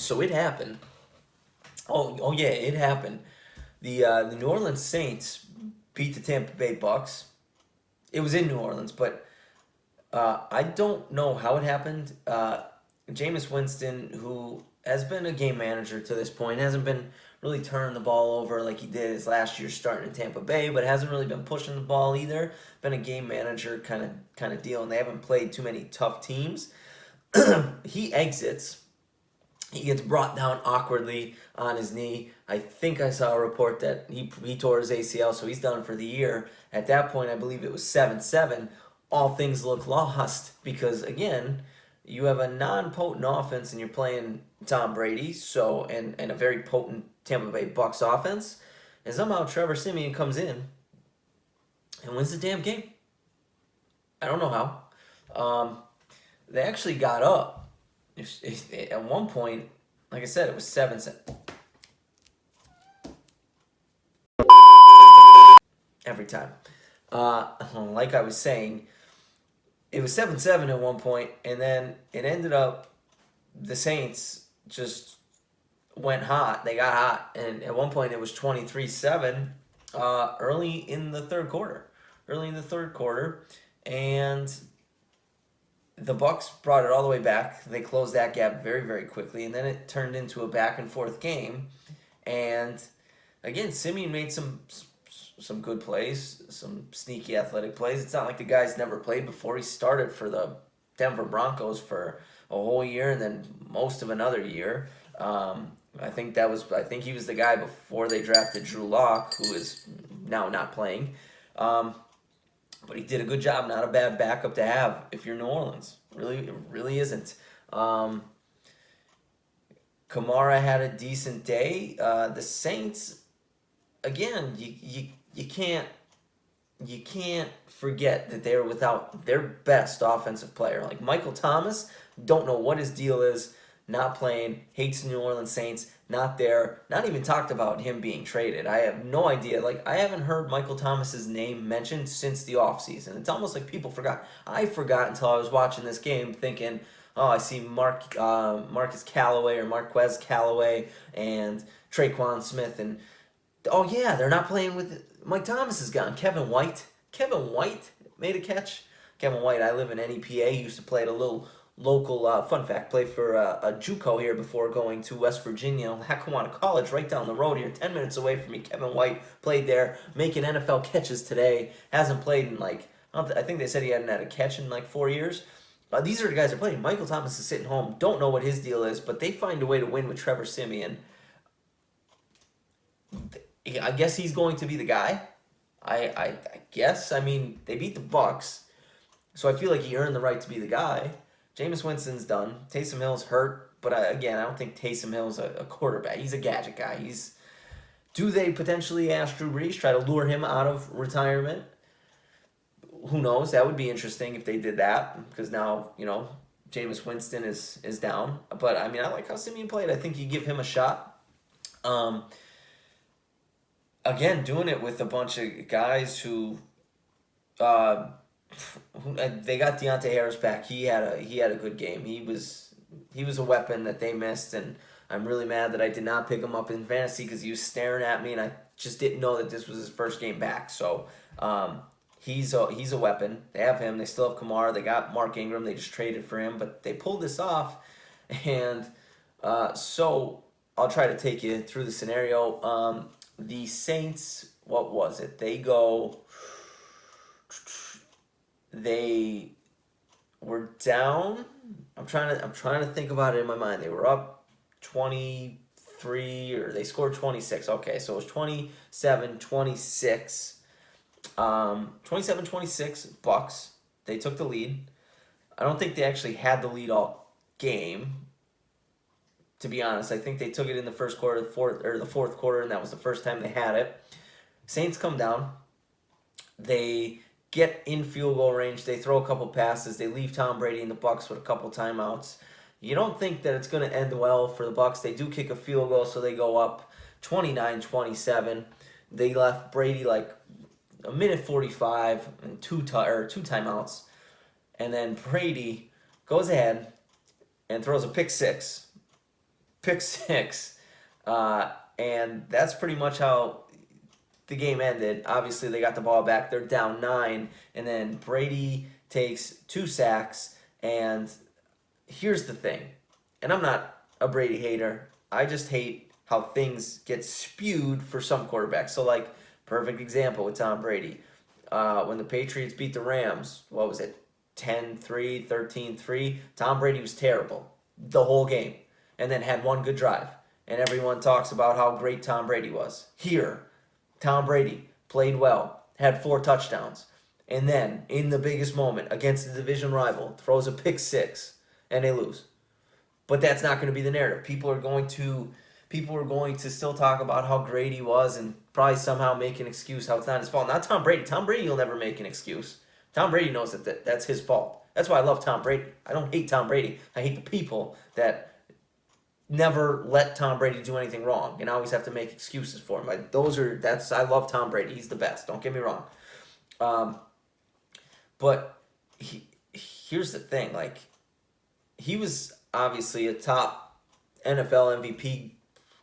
So it happened. Oh yeah, it happened. The New Orleans Saints beat the Tampa Bay Bucks. It was in New Orleans, but I don't know how it happened. Jameis Winston, who has been a game manager to this point, hasn't been really turning the ball over like he did his last year starting in Tampa Bay, but hasn't really been pushing the ball either. Been a game manager kind of deal, and they haven't played too many tough teams. He exits. He gets brought down awkwardly on his knee. I think I saw a report that he tore his ACL, so he's done for the year. At that point, I believe it was 7-7. All things look lost because, again, you have a non-potent offense and you're playing Tom Brady, and a very potent Tampa Bay Bucks offense. And somehow Trevor Siemian comes in and wins the damn game. I don't know how. They actually got up. At one point, like I said, it was 7-7. Every time. Like I was saying, it was 7-7 at one point, and then it ended up the Saints just went hot. They got hot, and at one point it was 23-7 early in the third quarter. And the Bucks brought it all the way back. They closed that gap very, very quickly, and then it turned into a back and forth game. And again, Simeon made some good plays, some sneaky athletic plays. It's not like the guy's never played before. He started for the Denver Broncos for a whole year and then most of another year. I think he was the guy before they drafted Drew Lock, who is now not playing. But he did a good job. Not a bad backup to have if you're New Orleans. It really isn't. Kamara had a decent day. The Saints, again, you can't forget that they're without their best offensive player. Like Michael Thomas, don't know what his deal is. Not playing, hates the New Orleans Saints, not there, not even talked about him being traded. I have no idea. Like, I haven't heard Michael Thomas's name mentioned since the offseason. It's almost like people forgot. I forgot until I was watching this game thinking, oh, I see Marquez Callaway and Traquan Smith, and oh yeah, they're not playing with Mike Thomas is gone. Kevin White made a catch. Kevin White, I live in NEPA, used to play at a little local, fun fact, played for a JUCO here before going to West Virginia, Lackawanna College, right down the road here, 10 minutes away from me. Kevin White played there, making NFL catches today. Hasn't played in I think they said he hadn't had a catch in 4 years. These are the guys that are playing. Michael Thomas is sitting home. Don't know what his deal is, but they find a way to win with Trevor Siemian. I guess he's going to be the guy. I guess. I mean, they beat the Bucks, so I feel like he earned the right to be the guy. Jameis Winston's done. Taysom Hill's hurt, but I don't think Taysom Hill's a quarterback. He's a gadget guy. Do they potentially ask Drew Brees, try to lure him out of retirement? Who knows? That would be interesting if they did that, because now, Jameis Winston is down. But, I mean, I like how Simeon played. I think you give him a shot. Again, doing it with a bunch of guys who they got Deontay Harris back. He had a good game. He was a weapon that they missed, and I'm really mad that I did not pick him up in fantasy because he was staring at me, and I just didn't know that this was his first game back. So he's a weapon. They have him. They still have Kamara. They got Mark Ingram. They just traded for him, but they pulled this off, and so I'll try to take you through the scenario. The Saints, what was it? They were down. I'm trying to think about it in my mind. They were up 23, or they scored 26. Okay, so it was 27-26. 27-26 Bucks. They took the lead. I don't think they actually had the lead all game. To be honest, I think they took it in the first quarter, the fourth quarter, and that was the first time they had it. Saints come down. They get in field goal range. They throw a couple passes. They leave Tom Brady and the Bucks with a couple timeouts. You don't think that it's going to end well for the Bucks. They do kick a field goal, so they go up 29-27. They left Brady like a minute 45 and two timeouts, and then Brady goes ahead and throws a pick six. pick six, and that's pretty much how the game ended. Obviously, they got the ball back. They're down 9, and then Brady takes 2 sacks. And here's the thing, and I'm not a Brady hater. I just hate how things get spewed for some quarterbacks. So, like, perfect example with Tom Brady. When the Patriots beat the Rams, what was it, 10-3, 13-3? Tom Brady was terrible the whole game, and then had one good drive. And everyone talks about how great Tom Brady was. Here, Tom Brady played well, had 4 touchdowns, and then in the biggest moment against the division rival, throws a pick 6, and they lose. But that's not going to be the narrative. People are going to still talk about how great he was and probably somehow make an excuse how it's not his fault. Not Tom Brady. Tom Brady will never make an excuse. Tom Brady knows that's his fault. That's why I love Tom Brady. I don't hate Tom Brady. I hate the people that never let Tom Brady do anything wrong and always have to make excuses for him. Like I love Tom Brady. He's the best. Don't get me wrong. But here's the thing. Like, he was obviously a top NFL MVP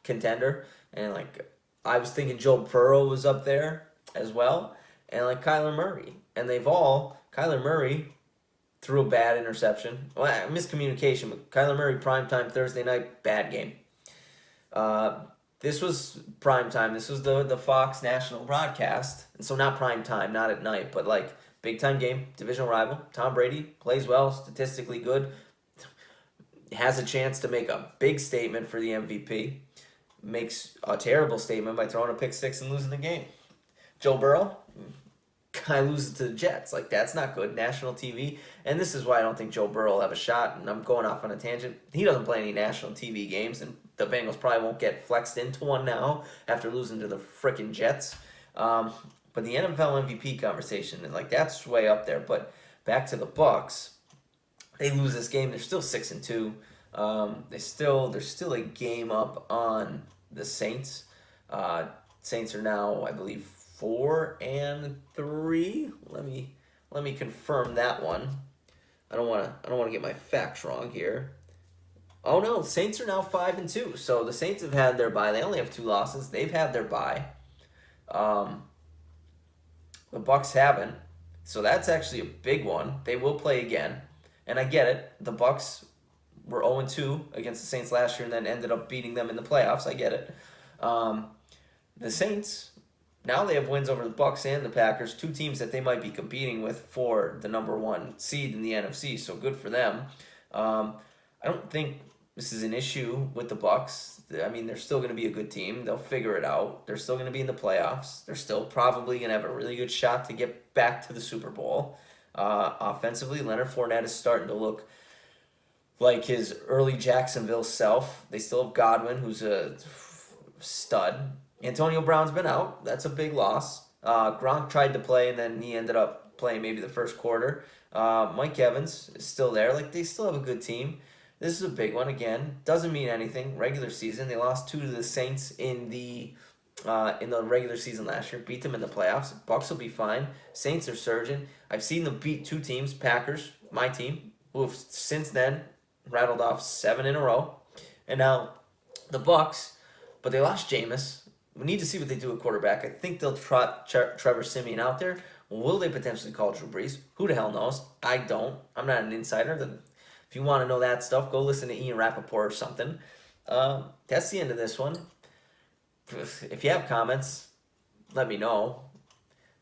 contender, and like I was thinking Joe Burrow was up there as well, and like Kyler Murray, and Kyler Murray threw a bad interception, well, miscommunication, but Kyler Murray primetime Thursday night, bad game. This was primetime. This was the Fox national broadcast, and so not primetime, not at night, but like big time game, divisional rival. Tom Brady plays well, statistically good, has a chance to make a big statement for the MVP, makes a terrible statement by throwing a pick 6 and losing the game. Joe Burrow, guy loses to the Jets. Like, that's not good. National TV. And this is why I don't think Joe Burrow will have a shot, and I'm going off on a tangent. He doesn't play any national TV games, and the Bengals probably won't get flexed into one now after losing to the frickin' Jets. But the NFL MVP conversation, and like, that's way up there. But back to the Bucs. They lose this game. They're still 6-2. They're still a game up on the Saints. Saints are now, I believe, 4-3. Let me confirm that one. I don't want to get my facts wrong here. Oh no, Saints are now 5-2. So the Saints have had their bye. They only have 2 losses. They've had their bye. The Bucs haven't. So that's actually a big one. They will play again. And I get it. The Bucs were 0-2 against the Saints last year and then ended up beating them in the playoffs. I get it. The Saints, now they have wins over the Bucs and the Packers, 2 teams that they might be competing with for the number 1 seed in the NFC. So good for them. I don't think this is an issue with the Bucs. I mean, they're still going to be a good team. They'll figure it out. They're still going to be in the playoffs. They're still probably going to have a really good shot to get back to the Super Bowl. Offensively, Leonard Fournette is starting to look like his early Jacksonville self. They still have Godwin, who's a stud. Antonio Brown's been out. That's a big loss. Gronk tried to play, and then he ended up playing maybe the first quarter. Mike Evans is still there. Like, they still have a good team. This is a big one. Again, doesn't mean anything. Regular season, they lost 2 to the Saints in the regular season last year. Beat them in the playoffs. Bucs will be fine. Saints are surging. I've seen them beat 2 teams. Packers, my team, who have since then rattled off 7 in a row. And now the Bucs, but they lost Jameis. We need to see what they do at quarterback. I think they'll trot Trevor Siemian out there. Will they potentially call Drew Brees? Who the hell knows? I don't. I'm not an insider. If you want to know that stuff, go listen to Ian Rappaport or something. That's the end of this one. If you have comments, let me know.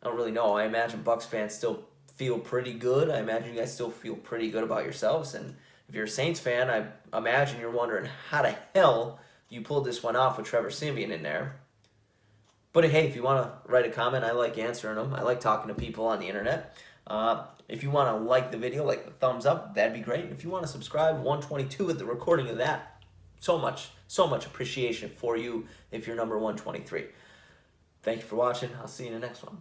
I don't really know. I imagine Bucs fans still feel pretty good. I imagine you guys still feel pretty good about yourselves. And if you're a Saints fan, I imagine you're wondering how the hell you pulled this one off with Trevor Siemian in there. But hey, if you want to write a comment, I like answering them. I like talking to people on the internet. If you want to like the video, like the thumbs up, that'd be great. If you want to subscribe, 122 at the recording of that. So much appreciation for you if you're number 123. Thank you for watching. I'll see you in the next one.